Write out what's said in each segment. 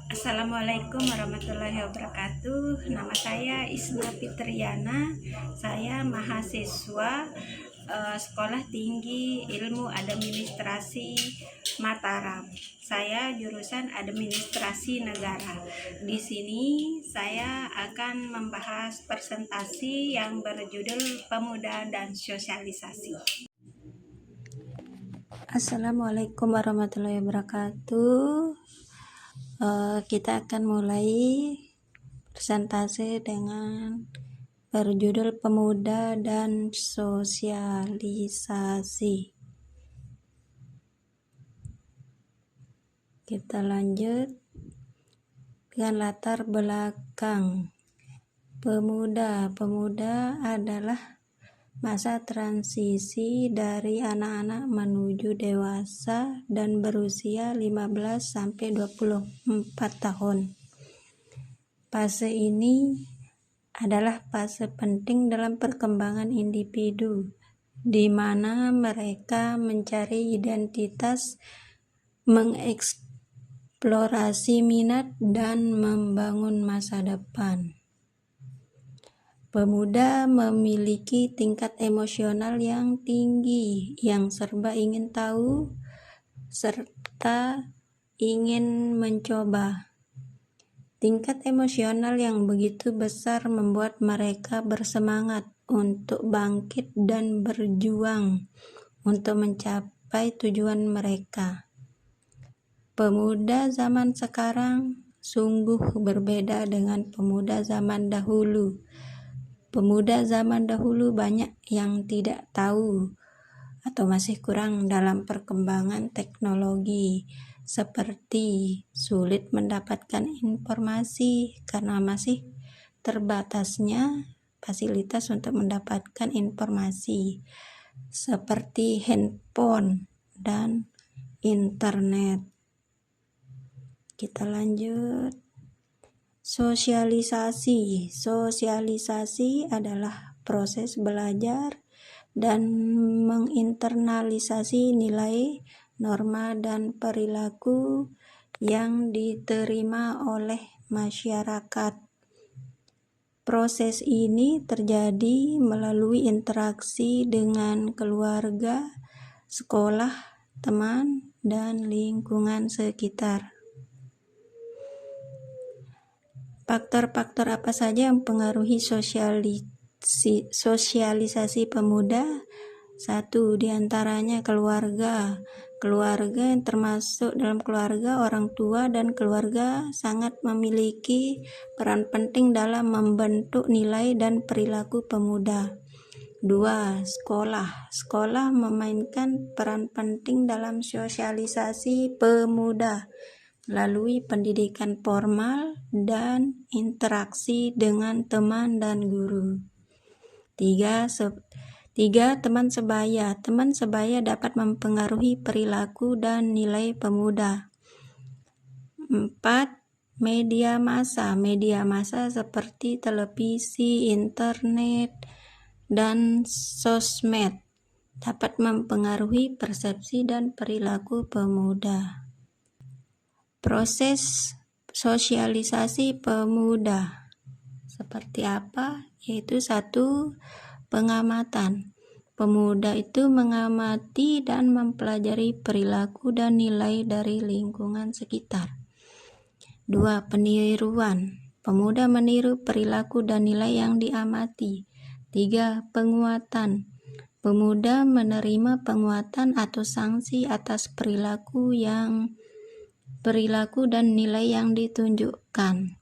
Assalamualaikum warahmatullahi wabarakatuh. Nama saya Isma Fitriana. Saya mahasiswa Sekolah Tinggi Ilmu Administrasi Mataram. Saya jurusan Administrasi Negara. Di sini saya akan membahas presentasi yang berjudul Pemuda dan Sosialisasi. Assalamualaikum warahmatullahi wabarakatuh. Kita akan mulai presentasi dengan berjudul Pemuda dan Sosialisasi. Kita lanjut dengan latar belakang. Pemuda adalah masa transisi dari anak-anak menuju dewasa dan berusia 15 sampai 24 tahun. Fase ini adalah fase penting dalam perkembangan individu, di mana mereka mencari identitas, mengeksplorasi minat, dan membangun masa depan. Pemuda memiliki tingkat emosional yang tinggi, yang serba ingin tahu, serta ingin mencoba. Tingkat emosional yang begitu besar membuat mereka bersemangat untuk bangkit dan berjuang untuk mencapai tujuan mereka. Pemuda zaman sekarang sungguh berbeda dengan pemuda zaman dahulu. Pemuda zaman dahulu banyak yang tidak tahu atau masih kurang dalam perkembangan teknologi, seperti sulit mendapatkan informasi karena masih terbatasnya fasilitas untuk mendapatkan informasi, seperti handphone dan internet. Kita lanjut. Sosialisasi adalah proses belajar dan menginternalisasi nilai, norma, dan perilaku yang diterima oleh masyarakat. Proses ini terjadi melalui interaksi dengan keluarga, sekolah, teman, dan lingkungan sekitar. Faktor-faktor apa saja yang mempengaruhi sosialisasi pemuda? 1. Diantaranya keluarga. Keluarga yang termasuk dalam keluarga, orang tua dan keluarga sangat memiliki peran penting dalam membentuk nilai dan perilaku pemuda. 2. Sekolah. Sekolah memainkan peran penting dalam sosialisasi pemuda melalui pendidikan formal dan interaksi dengan teman dan guru. 3. Teman sebaya. Teman sebaya dapat mempengaruhi perilaku dan nilai pemuda. 4. Media massa. Media massa seperti televisi, internet, dan sosmed dapat mempengaruhi persepsi dan perilaku pemuda. Proses sosialisasi pemuda seperti apa? Yaitu 1. Pengamatan. Pemuda itu mengamati dan mempelajari perilaku dan nilai dari lingkungan sekitar. 2. Peniruan. Pemuda meniru perilaku dan nilai yang diamati. 3. Penguatan. Pemuda menerima penguatan atau sanksi atas perilaku dan nilai yang ditunjukkan.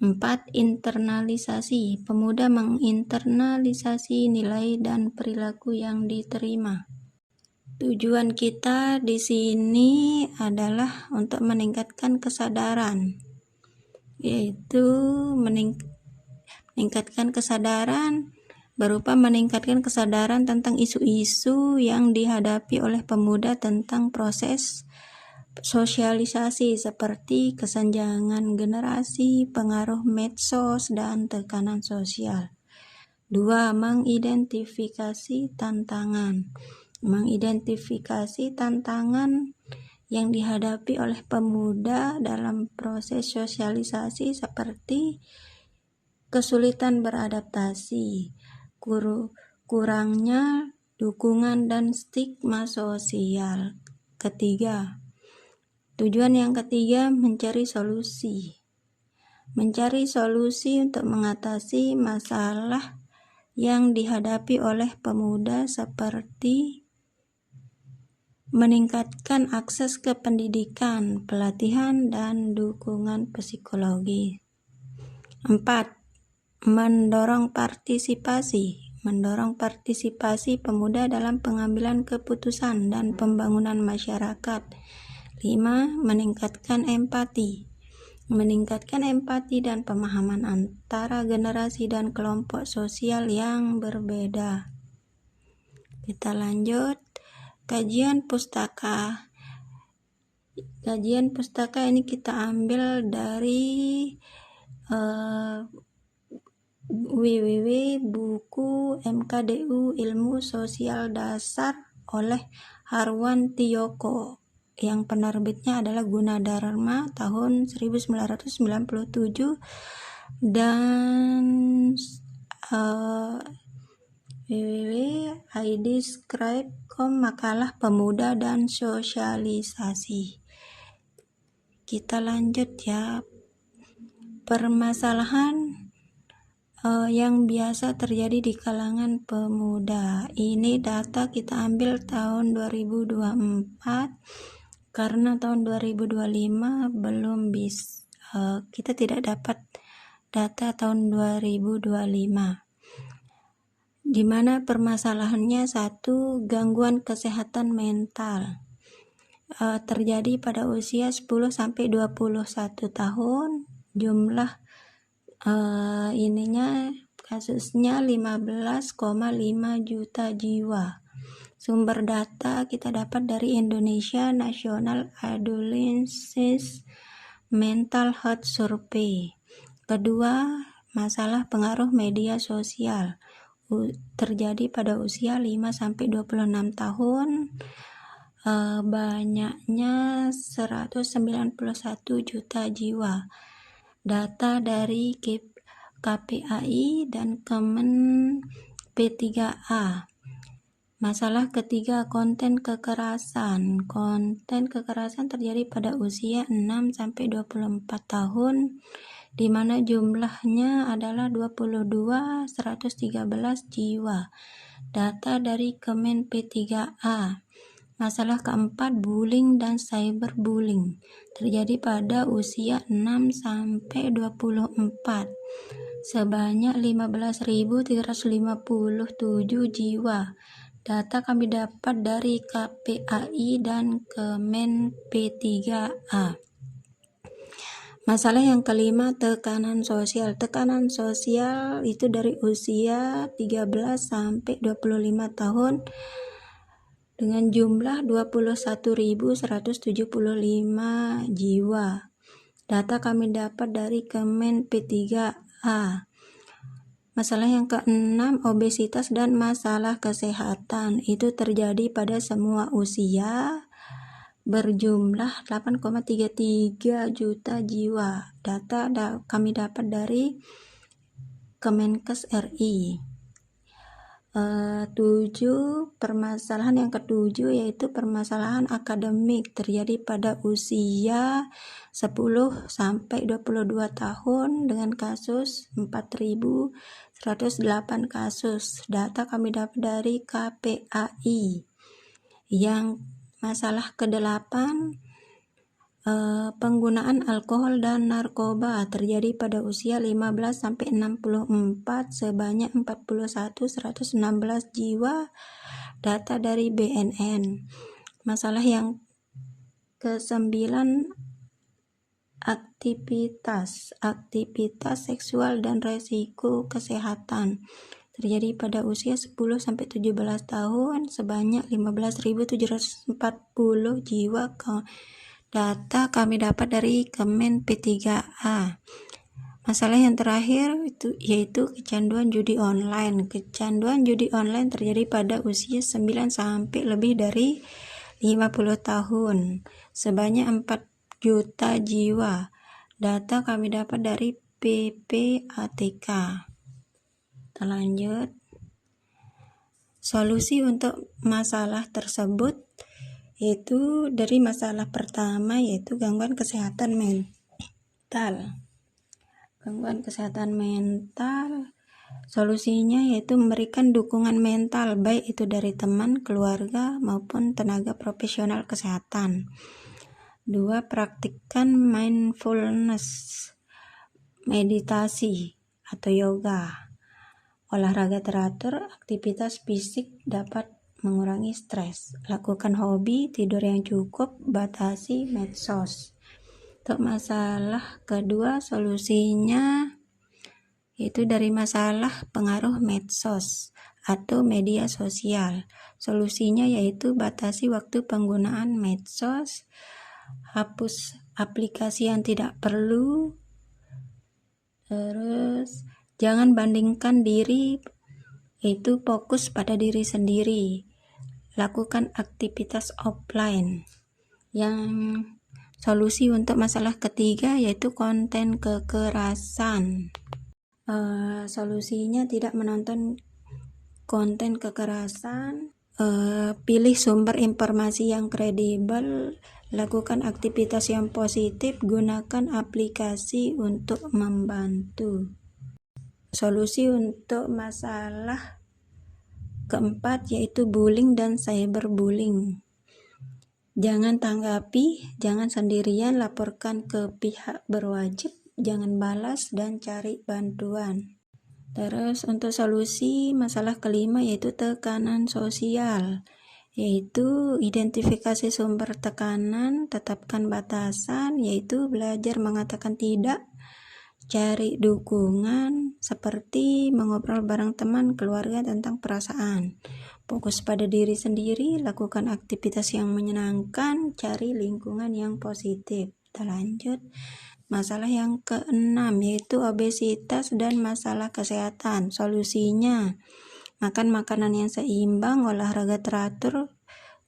4. Internalisasi. Pemuda menginternalisasi nilai dan perilaku yang diterima. Tujuan kita di sini adalah untuk meningkatkan kesadaran, yaitu meningkatkan kesadaran berupa meningkatkan kesadaran tentang isu-isu yang dihadapi oleh pemuda tentang proses sosialisasi seperti kesenjangan generasi, pengaruh medsos, dan tekanan sosial. 2. Mengidentifikasi tantangan. Mengidentifikasi tantangan yang dihadapi oleh pemuda dalam proses sosialisasi seperti kesulitan beradaptasi, kurangnya dukungan dan stigma sosial. Tujuan yang ketiga, mencari solusi. Mencari solusi untuk mengatasi masalah yang dihadapi oleh pemuda seperti meningkatkan akses ke pendidikan, pelatihan, dan dukungan psikologi. 4. Mendorong partisipasi. Mendorong partisipasi pemuda dalam pengambilan keputusan dan pembangunan masyarakat. 5. Meningkatkan empati. Meningkatkan empati dan pemahaman antara generasi dan kelompok sosial yang berbeda. Kita lanjut. Kajian pustaka. Kajian pustaka ini kita ambil dari www.buku MKDU Ilmu Sosial Dasar oleh Harwan Tiyoko, yang penerbitnya adalah Gunadarma tahun 1997, dan www.idscribe.com makalah pemuda dan sosialisasi. Kita lanjut ya. Permasalahan yang biasa terjadi di kalangan pemuda. Ini data kita ambil tahun 2024 karena tahun 2025 belum bisa, kita tidak dapat data tahun 2025. Di mana permasalahannya, 1, gangguan kesehatan mental. Terjadi pada usia 10-21 tahun. Jumlah kasusnya 15,5 juta jiwa. Sumber data kita dapat dari Indonesia National Adolescent Mental Health Survey. Kedua, masalah pengaruh media sosial. Terjadi pada usia 5-26 tahun. Banyaknya 191 juta jiwa. Data dari KPAI dan Kemen P3A. Masalah ketiga, konten kekerasan. Konten kekerasan terjadi pada usia 6-24 tahun, di mana jumlahnya adalah 113 jiwa. Data dari Kemen P3A. Masalah keempat, bullying dan cyberbullying. Terjadi pada usia 6-24. Sebanyak 15.357 jiwa. Data kami dapat dari KPAI dan Kemen P3A. Masalah yang kelima, tekanan sosial. Tekanan sosial itu dari usia 13-25 tahun dengan jumlah 21.175 jiwa. Data kami dapat dari Kemen P3A. Masalah yang keenam, obesitas dan masalah kesehatan. Itu terjadi pada semua usia, berjumlah 8,33 juta jiwa. Data kami dapat dari Kemenkes RI. 7. Permasalahan yang ketujuh yaitu permasalahan akademik, terjadi pada usia 10-22 tahun dengan kasus 4.108 kasus. Data kami dapat dari KPAI. Yang masalah ke-8, penggunaan alkohol dan narkoba, terjadi pada usia 15-64 sebanyak 41.116 jiwa. Data dari BNN. Masalah yang ke-9, aktivitas seksual dan resiko kesehatan, terjadi pada usia 10-17 tahun sebanyak 15.740 jiwa. Data kami dapat dari Kemen P3A. Masalah yang terakhir yaitu kecanduan judi online. Kecanduan judi online terjadi pada usia 9 sampai lebih dari 50 tahun, sebanyak 4 juta jiwa. Data kami dapat dari PPATK. Kita lanjut. Solusi untuk masalah tersebut yaitu dari masalah pertama, yaitu gangguan kesehatan mental. Gangguan kesehatan mental, solusinya yaitu memberikan dukungan mental, baik itu dari teman, keluarga, maupun tenaga profesional kesehatan. 2. Praktikkan mindfulness, meditasi atau yoga. Olahraga teratur, aktivitas fisik dapat mengurangi stres. Lakukan hobi, tidur yang cukup, batasi medsos. Untuk masalah kedua, solusinya yaitu dari masalah pengaruh medsos atau media sosial. Solusinya yaitu batasi waktu penggunaan medsos, hapus aplikasi yang tidak perlu, terus jangan bandingkan diri, yaitu fokus pada diri sendiri. Lakukan aktivitas offline. Yang solusi untuk masalah ketiga yaitu konten kekerasan. Solusinya tidak menonton konten kekerasan, pilih sumber informasi yang kredibel, lakukan aktivitas yang positif, gunakan aplikasi untuk membantu. Solusi untuk masalah keempat yaitu bullying dan cyberbullying. Jangan tanggapi, jangan sendirian, laporkan ke pihak berwajib, jangan balas dan cari bantuan. Terus untuk solusi masalah kelima yaitu tekanan sosial, yaitu identifikasi sumber tekanan, tetapkan batasan, yaitu belajar mengatakan tidak, cari dukungan seperti mengobrol bareng teman, keluarga tentang perasaan. Fokus pada diri sendiri, lakukan aktivitas yang menyenangkan, cari lingkungan yang positif. Kita lanjut. Masalah yang keenam yaitu obesitas dan masalah kesehatan. Solusinya, makan makanan yang seimbang, olahraga teratur,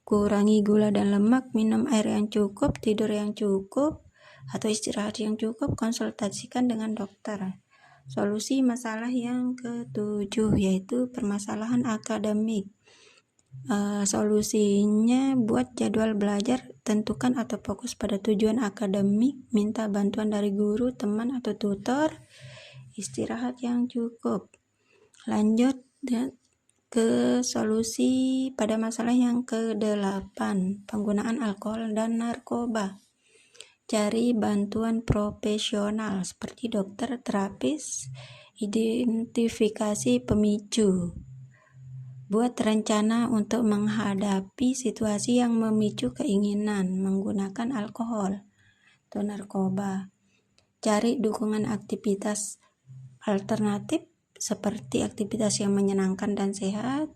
kurangi gula dan lemak, minum air yang cukup, tidur yang cukup, atau istirahat yang cukup, konsultasikan dengan dokter. Solusi masalah yang ketujuh yaitu permasalahan akademik. Solusinya, buat jadwal belajar, tentukan atau fokus pada tujuan akademik, minta bantuan dari guru, teman, atau tutor, istirahat yang cukup. Lanjut ke solusi pada masalah yang ke-8, penggunaan alkohol dan narkoba. Cari bantuan profesional seperti dokter, terapis, identifikasi pemicu. Buat rencana untuk menghadapi situasi yang memicu keinginan menggunakan alkohol atau narkoba. Cari dukungan aktivitas alternatif seperti aktivitas yang menyenangkan dan sehat.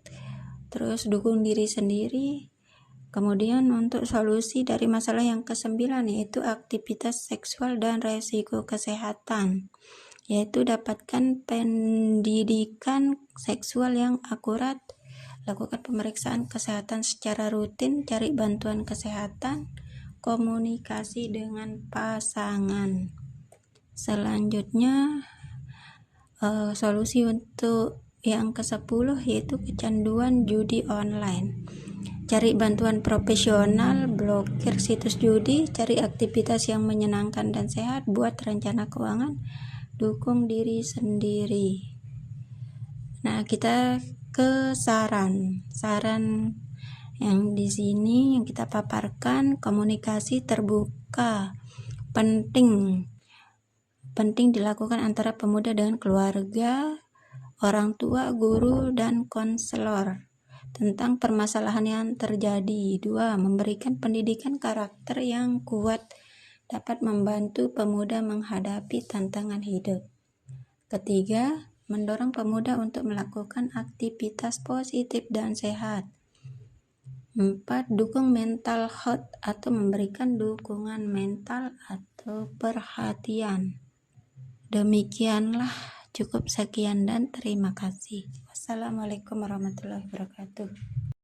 Terus dukung diri sendiri. Kemudian untuk solusi dari masalah yang ke-9 yaitu aktivitas seksual dan resiko kesehatan, yaitu dapatkan pendidikan seksual yang akurat, lakukan pemeriksaan kesehatan secara rutin, cari bantuan kesehatan, komunikasi dengan pasangan. Selanjutnya solusi untuk yang ke-10 yaitu kecanduan judi online. Cari bantuan profesional, blokir situs judi, cari aktivitas yang menyenangkan dan sehat, buat rencana keuangan, dukung diri sendiri. Nah, kita ke saran yang di sini yang kita paparkan. Komunikasi terbuka penting dilakukan antara pemuda dengan keluarga, orang tua, guru, dan konselor tentang permasalahan yang terjadi. 2. Memberikan pendidikan karakter yang kuat dapat membantu pemuda menghadapi tantangan hidup. Ketiga, mendorong pemuda untuk melakukan aktivitas positif dan sehat. 4. Dukung mental health atau memberikan dukungan mental atau perhatian. Demikianlah, cukup sekian dan terima kasih. Wassalamualaikum warahmatullahi wabarakatuh.